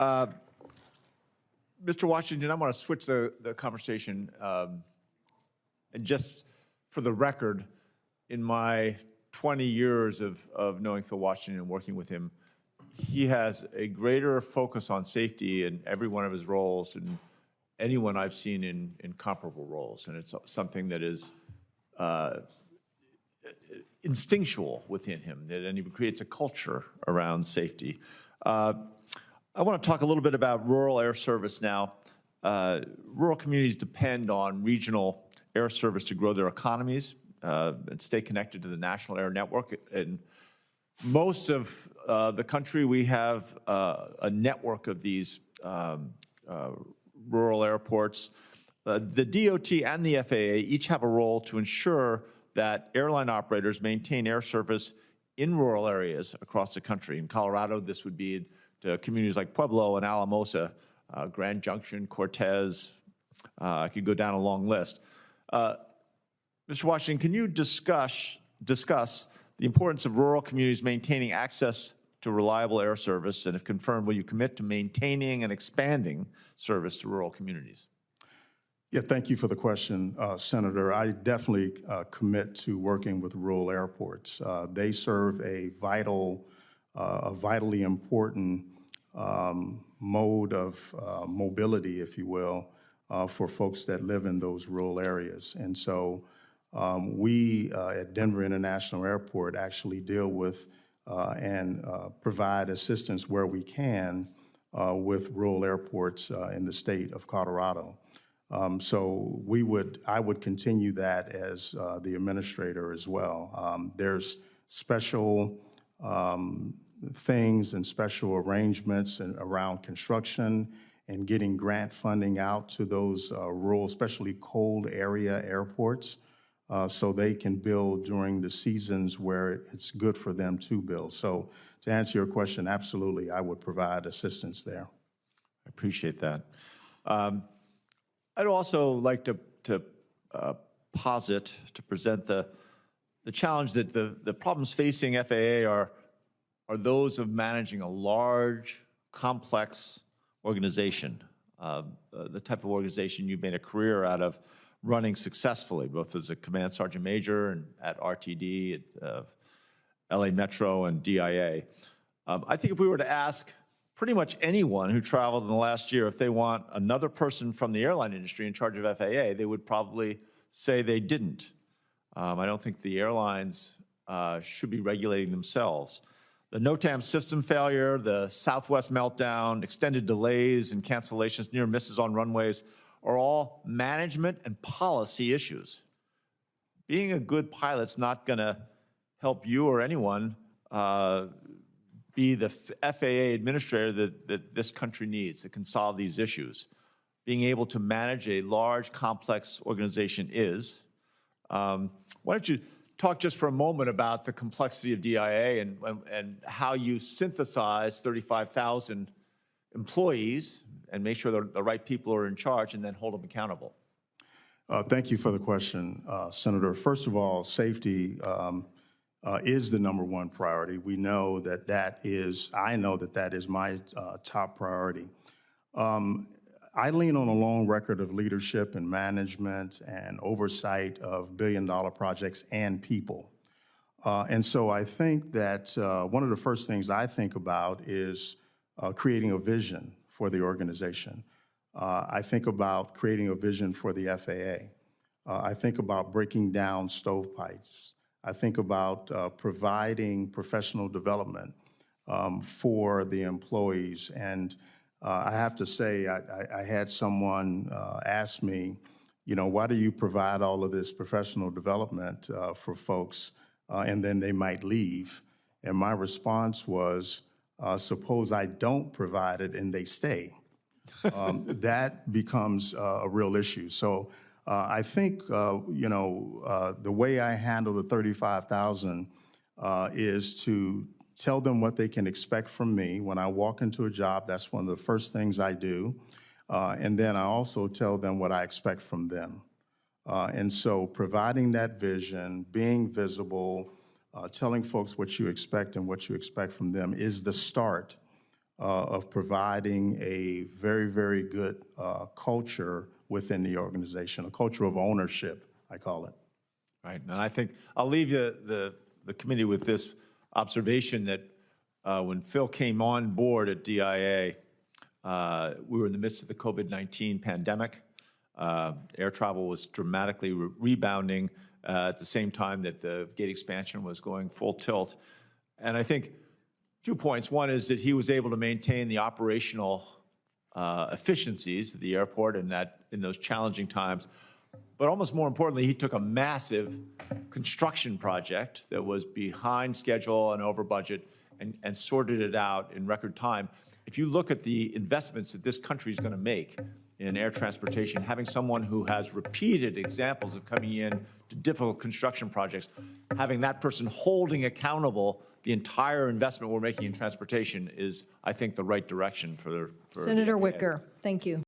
Uh, Mr. Washington, I want to switch the conversation. And just for the record, in my 20 years of knowing Phil Washington and working with him, he has a greater focus on safety in every one of his roles than anyone I've seen in comparable roles. And it's something that is instinctual within him, and he creates a culture around safety. I want to talk a little bit about rural air service now. Rural communities depend on regional air service to grow their economies and stay connected to the national air network. In most of the country, we have a network of these rural airports. The DOT and the FAA each have a role to ensure that airline operators maintain air service in rural areas across the country. In Colorado, this would be to communities like Pueblo and Alamosa, Grand Junction, Cortez. I could go down a long list. Mr. Washington, can you discuss the importance of rural communities maintaining access to reliable air service, and if confirmed, will you commit to maintaining and expanding service to rural communities? Yeah, thank you for the question, Senator. I definitely commit to working with rural airports. They serve a vitally important mode of mobility, if you will, for folks that live in those rural areas. And so we at Denver International Airport actually deal with and provide assistance where we can with rural airports in the state of Colorado. So I would continue that as the administrator as well. There's special things and special arrangements around construction and getting grant funding out to those rural, especially cold area airports, so they can build during the seasons where it's good for them to build. So to answer your question, absolutely, I would provide assistance there. I appreciate that. I'd also like to present the challenge that the problems facing FAA are those of managing a large, complex organization, the type of organization you've made a career out of running successfully, both as a command sergeant major and at RTD, at LA Metro and DIA. I think if we were to ask pretty much anyone who traveled in the last year if they want another person from the airline industry in charge of FAA, they would probably say they didn't. I don't think the airlines should be regulating themselves. The NOTAM system failure, the Southwest meltdown, extended delays and cancellations, near misses on runways are all management and policy issues. Being a good pilot's not going to help you or anyone be the FAA administrator that this country needs that can solve these issues. Being able to manage a large, complex organization is. Why don't you talk just for a moment about the complexity of DIA and how you synthesize 35,000 employees and make sure the right people are in charge and then hold them accountable. Thank you for the question, Senator. First of all, safety is the #1 priority. We know I know that is my top priority. I lean on a long record of leadership and management and oversight of billion-dollar projects and people. And so I think that one of the first things I think about is creating a vision for the organization. I think about creating a vision for the FAA. I think about breaking down stovepipes. I think about providing professional development for the employees. And I have to say, I had someone ask me, why do you provide all of this professional development for folks and then they might leave? And my response was, suppose I don't provide it and they stay. That becomes a real issue. So I think, the way I handle the 35,000 is to tell them what they can expect from me. When I walk into a job, that's one of the first things I do. And then I also tell them what I expect from them. And so providing that vision, being visible, telling folks what you expect and what you expect from them is the start of providing a very, very good culture within the organization, a culture of ownership, I call it. Right, and I think I'll leave you, the committee with this observation that when Phil came on board at DIA, we were in the midst of the COVID-19 pandemic. Air travel was dramatically rebounding at the same time that the gate expansion was going full tilt. And I think 2 points. One is that he was able to maintain the operational efficiencies of the airport in those challenging times. But almost more importantly, he took a massive construction project that was behind schedule and over budget and sorted it out in record time. If you look at the investments that this country is going to make in air transportation, having someone who has repeated examples of coming in to difficult construction projects, having that person holding accountable the entire investment we're making in transportation is, I think, the right direction for Senator the FAA. Wicker, thank you.